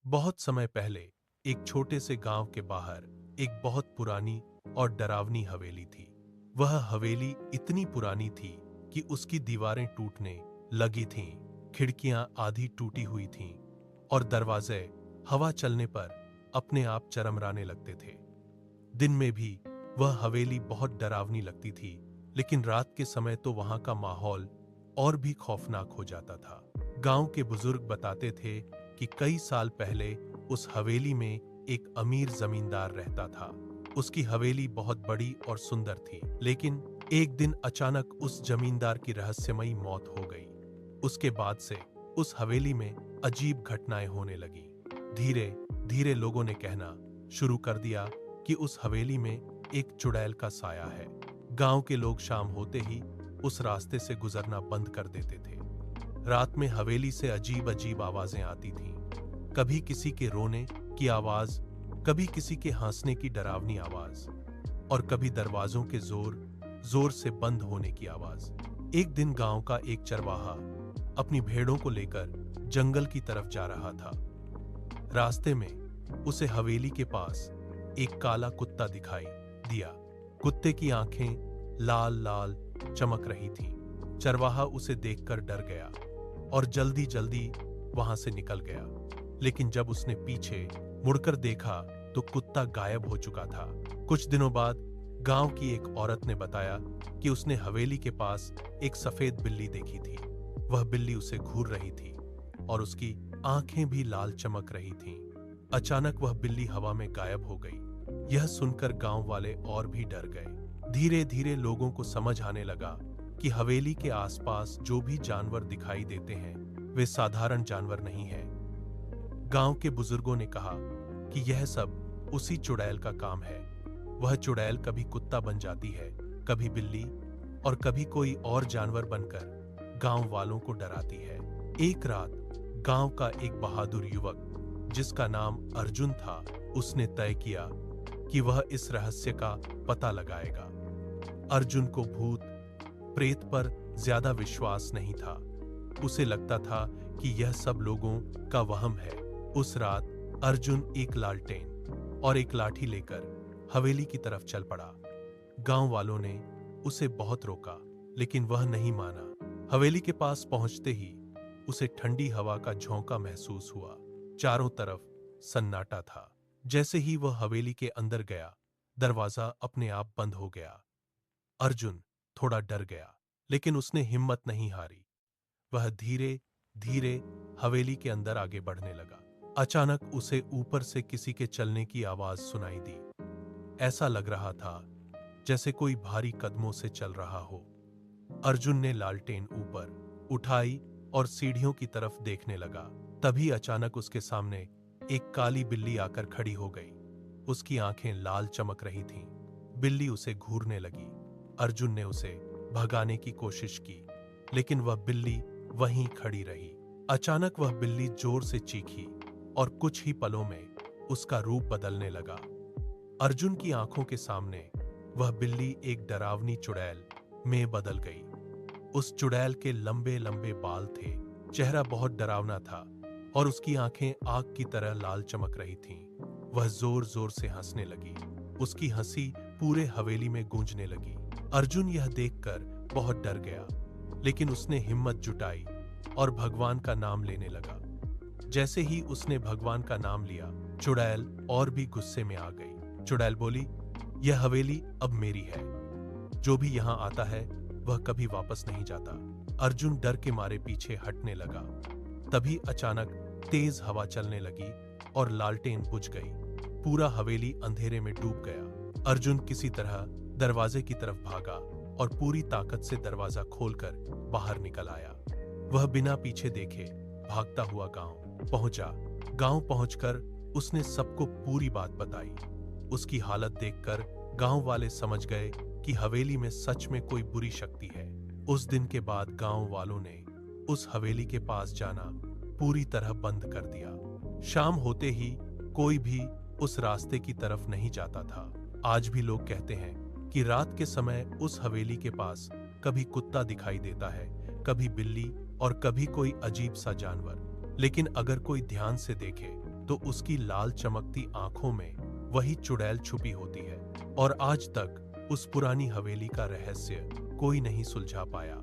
बहुत समय पहले एक छोटे से गांव के बाहर एक बहुत पुरानी और डरावनी हवेली थी। वह हवेली इतनी पुरानी थी कि उसकी दीवारें टूटने लगी थीं, खिड़कियां आधी टूटी हुई थीं और दरवाजे हवा चलने पर अपने आप चरमराने लगते थे। दिन में भी वह हवेली बहुत डरावनी लगती थी, लेकिन रात के समय तो वहां का माहौल और भी खौफनाक हो जाता था। गांव के बुजुर्ग बताते थे कि कई साल पहले उस हवेली में एक अमीर जमींदार रहता था। उसकी हवेली बहुत बड़ी और सुंदर थी, लेकिन एक दिन अचानक उस जमींदार की रहस्यमयी मौत हो गई। उसके बाद से उस हवेली में अजीब घटनाएं होने लगी। धीरे धीरे लोगों ने कहना शुरू कर दिया कि उस हवेली में एक चुड़ैल का साया है। गांव के लोग शाम होते ही उस रास्ते से गुजरना बंद कर देते थे। रात में हवेली से अजीब अजीब आवाजें आती थीं। कभी किसी के रोने की आवाज, कभी किसी के हंसने की डरावनी आवाज और कभी दरवाजों के जोर जोर से बंद होने की आवाज। एक दिन गांव का एक चरवाहा अपनी भेड़ों को लेकर जंगल की तरफ जा रहा था। रास्ते में उसे हवेली के पास एक काला कुत्ता दिखाई दिया। कुत्ते की आंखें लाल लाल चमक रही थीं। चरवाहा उसे देखकर डर गया और जल्दी जल्दी वहां से निकल गया। लेकिन जब उसने पीछे मुड़कर देखा तो कुत्ता गायब हो चुका था। कुछ दिनों बाद गांव की एक औरत ने बताया कि उसने हवेली के पास एक सफेद बिल्ली देखी थी। वह बिल्ली उसे घूर रही थी और उसकी आंखें भी लाल चमक रही थीं। अचानक वह बिल्ली हवा में गायब हो गई। यह सुनकर गांव वाले और भी डर गए। धीरे धीरे लोगों को समझ आने लगा कि हवेली के आसपास जो भी जानवर दिखाई देते हैं वे साधारण जानवर नहीं हैं। गांव के बुजुर्गों ने कहा कि यह सब उसी चुड़ैल का काम है। वह चुड़ैल कभी कुत्ता बन जाती है, कभी बिल्ली और कभी कोई और जानवर बनकर गांव वालों को डराती है। एक रात गांव का एक बहादुर युवक जिसका नाम अर्जुन था, उसने तय किया कि वह इस रहस्य का पता लगाएगा। अर्जुन को भूत प्रेत पर ज्यादा विश्वास नहीं था। उसे लगता था कि यह सब लोगों का वहम है। उस रात अर्जुन एक लालटेन और एक लाठी लेकर हवेली की तरफ चल पड़ा। गांव वालों ने उसे बहुत रोका, लेकिन वह नहीं माना। हवेली के पास पहुंचते ही उसे ठंडी हवा का झोंका महसूस हुआ। चारों तरफ सन्नाटा था। जैसे ही वह हवेली के अंदर गया, दरवाजा अपने आप बंद हो गया। अर्जुन थोड़ा डर गया, लेकिन उसने हिम्मत नहीं हारी। वह धीरे धीरे हवेली के अंदर आगे बढ़ने लगा। अचानक उसे ऊपर से किसी के चलने की आवाज सुनाई दी। ऐसा लग रहा था जैसे कोई भारी कदमों से चल रहा हो। अर्जुन ने लालटेन ऊपर उठाई और सीढ़ियों की तरफ देखने लगा। तभी अचानक उसके सामने एक काली बिल्ली आकर खड़ी हो गई। उसकी आंखें लाल चमक रही थीं। बिल्ली उसे घूरने लगी। अर्जुन ने उसे भगाने की कोशिश की, लेकिन वह बिल्ली वहीं खड़ी रही। अचानक वह बिल्ली जोर से चीखी और कुछ ही पलों में उसका रूप बदलने लगा। अर्जुन की आंखों के सामने वह बिल्ली एक डरावनी चुड़ैल में बदल गई। उस चुड़ैल के लंबे लंबे बाल थे, चेहरा बहुत डरावना था और उसकी आंखें आग की तरह लाल चमक रही थीं। वह जोर जोर से हंसने लगी। उसकी हंसी पूरे हवेली में गूंजने लगी। अर्जुन यह देखकर बहुत डर गया, लेकिन उसने हिम्मत जुटाई और भगवान का नाम लेने लगा। जैसे ही उसने भगवान का नाम लिया, चुड़ैल और भी गुस्से में आ गई। चुड़ैल बोली, यह हवेली अब मेरी है। जो भी यहाँ आता है वह कभी वापस नहीं जाता। अर्जुन डर के मारे पीछे हटने लगा। तभी अचानक तेज हवा चलने लगी और लालटेन बुझ गई। पूरा हवेली अंधेरे में डूब गया। अर्जुन किसी तरह दरवाजे की तरफ भागा और पूरी ताकत से दरवाजा खोलकर बाहर निकल आया। वह बिना पीछे देखे भागता हुआ गांव पहुंचा। गांव पहुंचकर उसने सबको पूरी बात बताई। उसकी हालत देखकर गांव वाले समझ गए कि हवेली में सच में कोई बुरी शक्ति है। उस दिन के बाद गांव वालों ने उस हवेली के पास जाना पूरी तरह बंद कर दिया। शाम होते ही कोई भी उस रास्ते की तरफ नहीं जाता था। आज भी लोग कहते हैं कि रात के समय उस हवेली के पास कभी कुत्ता दिखाई देता है, कभी बिल्ली और कभी कोई अजीब सा जानवर। लेकिन अगर कोई ध्यान से देखे तो उसकी लाल चमकती आंखों में वही चुड़ैल छुपी होती है। और आज तक उस पुरानी हवेली का रहस्य कोई नहीं सुलझा पाया।